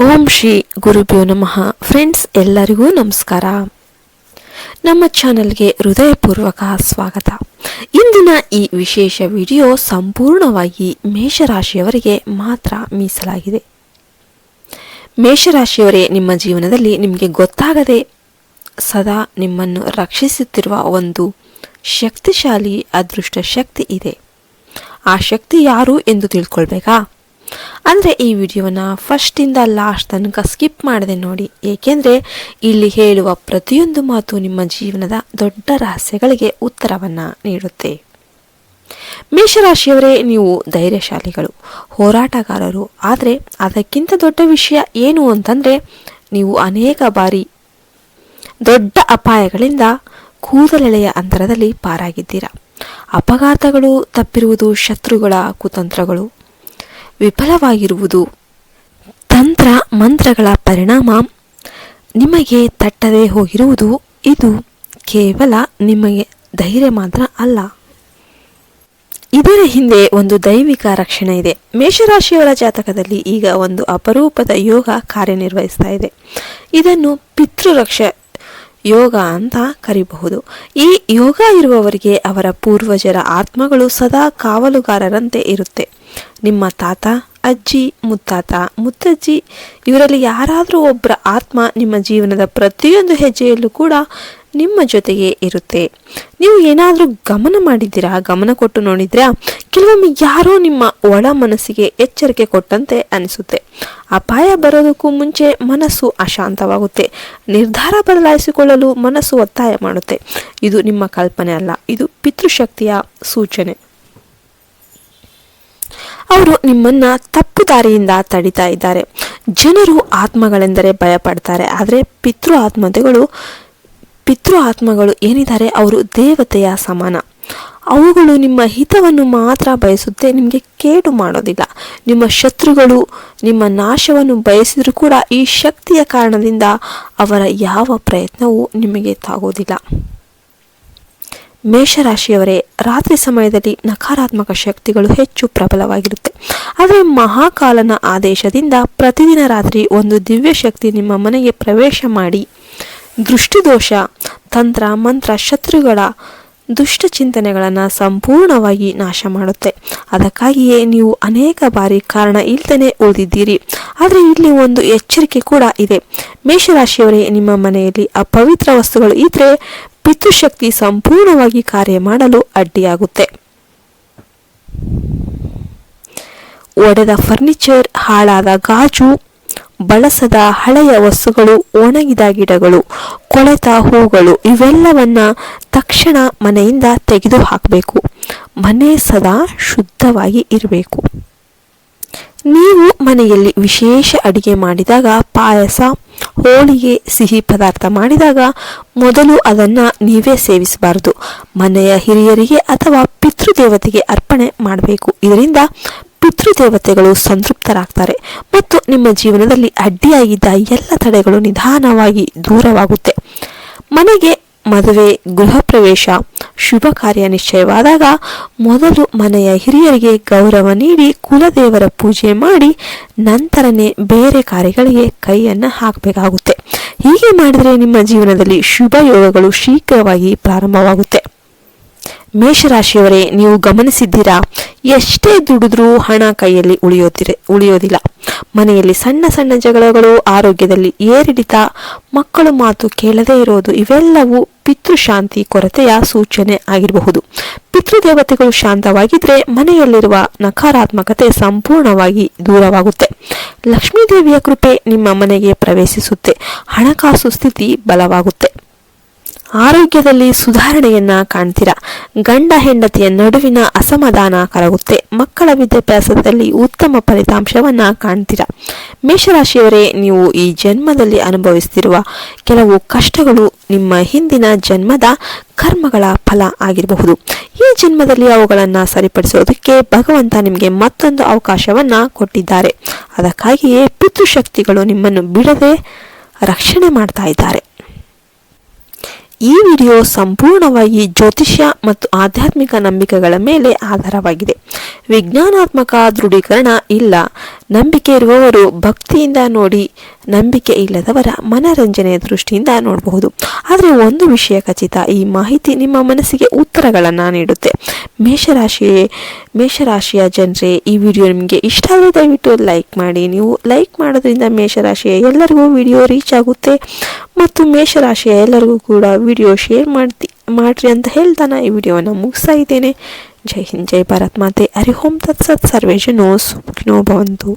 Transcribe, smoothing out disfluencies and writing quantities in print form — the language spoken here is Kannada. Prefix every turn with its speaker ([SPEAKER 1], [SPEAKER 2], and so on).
[SPEAKER 1] ಓಂ ಶ್ರೀ ಗುರುಭ್ಯೋ ನಮಃ. ಫ್ರೆಂಡ್ಸ್, ಎಲ್ಲರಿಗೂ ನಮಸ್ಕಾರ. ನಮ್ಮ ಚಾನೆಲ್ಗೆ ಹೃದಯಪೂರ್ವಕ ಸ್ವಾಗತ. ಇಂದಿನ ಈ ವಿಶೇಷ ವಿಡಿಯೋ ಸಂಪೂರ್ಣವಾಗಿ ಮೇಷರಾಶಿಯವರಿಗೆ ಮಾತ್ರ ಮೀಸಲಾಗಿದೆ. ಮೇಷರಾಶಿಯವರೇ, ನಿಮ್ಮ ಜೀವನದಲ್ಲಿ ನಿಮಗೆ ಗೊತ್ತಾಗದೆ ಸದಾ ನಿಮ್ಮನ್ನು ರಕ್ಷಿಸುತ್ತಿರುವ ಒಂದು ಶಕ್ತಿಶಾಲಿ ಅದೃಷ್ಟ ಶಕ್ತಿ ಇದೆ. ಆ ಶಕ್ತಿ ಯಾರು ಎಂದು ತಿಳ್ಕೊಳ್ಬೇಕಾ? ಅಂದರೆ ಈ ವಿಡಿಯೋನ ಫಸ್ಟಿಂದ ಲಾಸ್ಟ್ ತನಕ ಸ್ಕಿಪ್ ಮಾಡದೆ ನೋಡಿ, ಏಕೆಂದರೆ ಇಲ್ಲಿ ಹೇಳುವ ಪ್ರತಿಯೊಂದು ಮಾತು ನಿಮ್ಮ ಜೀವನದ ದೊಡ್ಡ ರಹಸ್ಯಗಳಿಗೆ ಉತ್ತರವನ್ನು ನೀಡುತ್ತೆ. ಮೇಷರಾಶಿಯವರೇ, ನೀವು ಧೈರ್ಯಶಾಲಿಗಳು, ಹೋರಾಟಗಾರರು. ಆದರೆ ಅದಕ್ಕಿಂತ ದೊಡ್ಡ ವಿಷಯ ಏನು ಅಂತಂದರೆ, ನೀವು ಅನೇಕ ಬಾರಿ ದೊಡ್ಡ ಅಪಾಯಗಳಿಂದ ಕೂದಲೆಳೆಯ ಅಂತರದಲ್ಲಿ ಪಾರಾಗಿದ್ದೀರಾ. ಅಪಘಾತಗಳು ತಪ್ಪಿರುವುದು, ಶತ್ರುಗಳ ಕುತಂತ್ರಗಳು ವಿಫಲವಾಗಿರುವುದು, ತಂತ್ರ ಮಂತ್ರಗಳ ಪರಿಣಾಮ ನಿಮಗೆ ತಟ್ಟದೇ ಹೋಗಿರುವುದು, ಇದು ಕೇವಲ ನಿಮಗೆ ಧೈರ್ಯ ಮಾತ್ರ ಅಲ್ಲ, ಇದರ ಹಿಂದೆ ಒಂದು ದೈವಿಕ ರಕ್ಷಣೆ ಇದೆ. ಮೇಷರಾಶಿಯವರ ಜಾತಕದಲ್ಲಿ ಈಗ ಒಂದು ಅಪರೂಪದ ಯೋಗ ಕಾರ್ಯನಿರ್ವಹಿಸ್ತಾ ಇದೆ. ಇದನ್ನು ಪಿತೃರಕ್ಷ ಯೋಗ ಅಂತ ಕರೀಬಹುದು. ಈ ಯೋಗ ಇರುವವರಿಗೆ ಅವರ ಪೂರ್ವಜರ ಆತ್ಮಗಳು ಸದಾ ಕಾವಲುಗಾರರಂತೆ ಇರುತ್ತೆ. ನಿಮ್ಮ ತಾತ, ಅಜ್ಜಿ, ಮುತ್ತಾತ, ಮುತ್ತಜ್ಜಿ ಇವರಲ್ಲಿ ಯಾರಾದರೂ ಒಬ್ಬರ ಆತ್ಮ ನಿಮ್ಮ ಜೀವನದ ಪ್ರತಿಯೊಂದು ಹೆಜ್ಜೆಯಲ್ಲೂ ಕೂಡ ನಿಮ್ಮ ಜೊತೆಗೆ ಇರುತ್ತೆ. ನೀವು ಏನಾದರೂ ಗಮನ ಕೊಟ್ಟು ನೋಡಿದ್ರಾ? ಕೆಲವೊಮ್ಮೆ ಯಾರೋ ನಿಮ್ಮ ಒಳ ಮನಸ್ಸಿಗೆ ಎಚ್ಚರಿಕೆ ಕೊಟ್ಟಂತೆ ಅನಿಸುತ್ತೆ. ಅಪಾಯ ಬರೋದಕ್ಕೂ ಮುಂಚೆ ಮನಸ್ಸು ಅಶಾಂತವಾಗುತ್ತೆ. ನಿರ್ಧಾರ ಬದಲಾಯಿಸಿಕೊಳ್ಳಲು ಮನಸ್ಸು ಒತ್ತಾಯ ಮಾಡುತ್ತೆ. ಇದು ನಿಮ್ಮ ಕಲ್ಪನೆ ಅಲ್ಲ, ಇದು ಪಿತೃಶಕ್ತಿಯ ಸೂಚನೆ. ಅವರು ನಿಮ್ಮನ್ನ ತಪ್ಪು ದಾರಿಯಿಂದ ತಡಿತಾ ಇದ್ದಾರೆ. ಜನರು ಆತ್ಮಗಳೆಂದರೆ ಭಯಪಡ್ತಾರೆ, ಆದರೆ ಪಿತೃ ಆತ್ಮಗಳು ಏನಿದ್ದಾರೆ ಅವರು ದೇವತೆಯ ಸಮಾನ. ಅವುಗಳು ನಿಮ್ಮ ಹಿತವನ್ನು ಮಾತ್ರ ಬಯಸುತ್ತೆ, ನಿಮಗೆ ಕೇಡು ಮಾಡೋದಿಲ್ಲ. ನಿಮ್ಮ ಶತ್ರುಗಳು ನಿಮ್ಮ ನಾಶವನ್ನು ಬಯಸಿದರೂ ಕೂಡ ಈ ಶಕ್ತಿಯ ಕಾರಣದಿಂದ ಅವರ ಯಾವ ಪ್ರಯತ್ನವೂ ನಿಮಗೆ ತಾಗೋದಿಲ್ಲ. ಮೇಷರಾಶಿಯವರೇ, ರಾತ್ರಿ ಸಮಯದಲ್ಲಿ ನಕಾರಾತ್ಮಕ ಶಕ್ತಿಗಳು ಹೆಚ್ಚು ಪ್ರಬಲವಾಗಿರುತ್ತೆ. ಆದರೆ ಮಹಾಕಾಲನ ಆದೇಶದಿಂದ ಪ್ರತಿದಿನ ರಾತ್ರಿ ಒಂದು ದಿವ್ಯ ಶಕ್ತಿ ನಿಮ್ಮ ಮನೆಗೆ ಪ್ರವೇಶ ಮಾಡಿ ದೃಷ್ಟಿದೋಷ, ತಂತ್ರ ಮಂತ್ರ, ಶತ್ರುಗಳ ದುಷ್ಟ ಚಿಂತನೆಗಳನ್ನು ಸಂಪೂರ್ಣವಾಗಿ ನಾಶ ಮಾಡುತ್ತೆ. ಅದಕ್ಕಾಗಿಯೇ ನೀವು ಅನೇಕ ಬಾರಿ ಕಾರಣ ಇಲ್ಲದೇ ಉಳಿದಿದ್ದೀರಿ. ಆದರೆ ಇಲ್ಲಿ ಒಂದು ಎಚ್ಚರಿಕೆ ಕೂಡ ಇದೆ. ಮೇಷರಾಶಿಯವರೇ, ನಿಮ್ಮ ಮನೆಯಲ್ಲಿ ಅಪವಿತ್ರ ವಸ್ತುಗಳು ಇದ್ರೆ ಪಿತೃಶಕ್ತಿ ಸಂಪೂರ್ಣವಾಗಿ ಕಾರ್ಯ ಮಾಡಲು ಅಡ್ಡಿಯಾಗುತ್ತೆ. ಒಡೆದ ಫರ್ನಿಚರ್, ಹಾಳಾದ ಗಾಜು, ಬಳಸದ ಹಳೆಯ ವಸ್ತುಗಳು, ಒಣಗಿದ ಗಿಡಗಳು, ಕೊಳೆತ ಹೂಗಳು ಇವೆಲ್ಲವನ್ನ ತಕ್ಷಣ ಮನೆಯಿಂದ ತೆಗೆದು ಹಾಕಬೇಕು. ಮನೆ ಸದಾ ಶುದ್ಧವಾಗಿ ಇರಬೇಕು. ನೀವು ಮನೆಯಲ್ಲಿ ವಿಶೇಷ ಅಡಿಗೆ ಮಾಡಿದಾಗ, ಪಾಯಸ, ಹೋಳಿಗೆ, ಸಿಹಿ ಪದಾರ್ಥ ಮಾಡಿದಾಗ ಮೊದಲು ಅದನ್ನು ನೀವೇ ಸೇವಿಸಬಾರದು. ಮನೆಯ ಹಿರಿಯರಿಗೆ ಅಥವಾ ಪಿತೃದೇವತೆಗೆ ಅರ್ಪಣೆ ಮಾಡಬೇಕು. ಇದರಿಂದ ಪಿತೃದೇವತೆಗಳು ಸಂತೃಪ್ತರಾಗ್ತಾರೆ ಮತ್ತು ನಿಮ್ಮ ಜೀವನದಲ್ಲಿ ಅಡ್ಡಿಯಾಗಿದ್ದ ಎಲ್ಲ ತಡೆಗಳು ನಿಧಾನವಾಗಿ ದೂರವಾಗುತ್ತೆ. ಮನೆಗೆ ಮದುವೆ, ಗೃಹ ಪ್ರವೇಶ, ಶುಭ ಕಾರ್ಯ ನಿಶ್ಚಯವಾದಾಗ ಮೊದಲು ಮನೆಯ ಹಿರಿಯರಿಗೆ ಗೌರವ ನೀಡಿ ಕುಲದೇವರ ಪೂಜೆ ಮಾಡಿ ನಂತರನೇ ಬೇರೆ ಕಾರ್ಯಗಳಿಗೆ ಕೈಯನ್ನು ಹಾಕಬೇಕಾಗುತ್ತೆ. ಹೀಗೆ ಮಾಡಿದರೆ ನಿಮ್ಮ ಜೀವನದಲ್ಲಿ ಶುಭ ಯೋಗಗಳು ಶೀಘ್ರವಾಗಿ ಪ್ರಾರಂಭವಾಗುತ್ತೆ. ಮೇಷರಾಶಿಯವರೇ, ನೀವು ಗಮನಿಸಿದ್ದೀರಾ? ಎಷ್ಟೇ ದುಡಿದ್ರೂ ಹಣ ಕೈಯಲ್ಲಿ ಉಳಿಯೋದಿಲ್ಲ. ಮನೆಯಲ್ಲಿ ಸಣ್ಣ ಸಣ್ಣ ಜಗಳಗಳು, ಆರೋಗ್ಯದಲ್ಲಿ ಏರಿಳಿತ, ಮಕ್ಕಳು ಮಾತು ಕೇಳದೇ ಇರೋದು ಇವೆಲ್ಲವೂ ಪಿತೃಶಾಂತಿ ಕೊರತೆಯ ಸೂಚನೆ ಆಗಿರಬಹುದು. ಪಿತೃದೇವತೆಗಳು ಶಾಂತವಾಗಿದ್ರೆ ಮನೆಯಲ್ಲಿರುವ ನಕಾರಾತ್ಮಕತೆ ಸಂಪೂರ್ಣವಾಗಿ ದೂರವಾಗುತ್ತೆ. ಲಕ್ಷ್ಮೀದೇವಿಯ ಕೃಪೆ ನಿಮ್ಮ ಮನೆಗೆ ಪ್ರವೇಶಿಸುತ್ತೆ. ಹಣಕಾಸು ಸ್ಥಿತಿ ಬಲವಾಗುತ್ತೆ. ಆರೋಗ್ಯದಲ್ಲಿ ಸುಧಾರಣೆಯನ್ನ ಕಾಣ್ತೀರಾ. ಗಂಡ ಹೆಂಡತಿಯ ನಡುವಿನ ಅಸಮಾಧಾನ ಕರಗುತ್ತೆ. ಮಕ್ಕಳ ವಿದ್ಯಾಭ್ಯಾಸದಲ್ಲಿ ಉತ್ತಮ ಫಲಿತಾಂಶವನ್ನ ಕಾಣ್ತೀರಾ. ಮೇಷರಾಶಿಯವರೇ, ನೀವು ಈ ಜನ್ಮದಲ್ಲಿ ಅನುಭವಿಸುತ್ತಿರುವ ಕೆಲವು ಕಷ್ಟಗಳು ನಿಮ್ಮ ಹಿಂದಿನ ಜನ್ಮದ ಕರ್ಮಗಳ ಫಲ ಆಗಿರಬಹುದು. ಈ ಜನ್ಮದಲ್ಲಿ ಅವುಗಳನ್ನು ಸರಿಪಡಿಸೋದಕ್ಕೆ ಭಗವಂತ ನಿಮಗೆ ಮತ್ತೊಂದು ಅವಕಾಶವನ್ನ ಕೊಟ್ಟಿದ್ದಾರೆ. ಅದಕ್ಕಾಗಿಯೇ ಪಿತೃಶಕ್ತಿಗಳು ನಿಮ್ಮನ್ನು ಬಿಡದೆ ರಕ್ಷಣೆ ಮಾಡ್ತಾ ಇದ್ದಾರೆ. ಈ ವಿಡಿಯೋ ಸಂಪೂರ್ಣವಾಗಿ ಜ್ಯೋತಿಷ್ಯ ಮತ್ತು ಆಧ್ಯಾತ್ಮಿಕ ನಂಬಿಕೆಗಳ ಮೇಲೆ ಆಧಾರವಾಗಿದೆ. ವಿಜ್ಞಾನಾತ್ಮಕ ದೃಢೀಕರಣ ಇಲ್ಲ. ನಂಬಿಕೆ ಇರುವವರು ಭಕ್ತಿಯಿಂದ ನೋಡಿ, ನಂಬಿಕೆ ಇಲ್ಲದವರ ಮನರಂಜನೆಯ ದೃಷ್ಟಿಯಿಂದ ನೋಡಬಹುದು. ಆದರೆ ಒಂದು ವಿಷಯ ಖಚಿತ, ಈ ಮಾಹಿತಿ ನಿಮ್ಮ ಮನಸ್ಸಿಗೆ ಉತ್ತರಗಳನ್ನು ನೀಡುತ್ತೆ. ಮೇಷರಾಶಿಯ ಜನರೇ, ಈ ವಿಡಿಯೋ ನಿಮಗೆ ಇಷ್ಟ ಆದರೆ ದಯವಿಟ್ಟು ಲೈಕ್ ಮಾಡಿ. ನೀವು ಲೈಕ್ ಮಾಡೋದ್ರಿಂದ ಮೇಷರಾಶಿಯ ಎಲ್ಲರಿಗೂ ವಿಡಿಯೋ ರೀಚ್ ಆಗುತ್ತೆ ಮತ್ತು ಮೇಷರಾಶಿಯ ಎಲ್ಲರಿಗೂ ಕೂಡ ವಿಡಿಯೋ ಶೇರ್ ಮಾಡ್ರಿ ಅಂತ ಹೇಳ್ತಾನೆ ಈ ವಿಡಿಯೋವನ್ನು ಮುಗಿಸ್ತಾ ಇದ್ದೇನೆ. ಜೈ ಹಿಂದ್, ಜೈ ಭಾರತ್ ಮಾತೆ. ಹರಿ ಓಂ ತತ್ಸತ್. ಸರ್ವೇ ಜನೋ ಸುಖಿನೋ ಭವಂತು.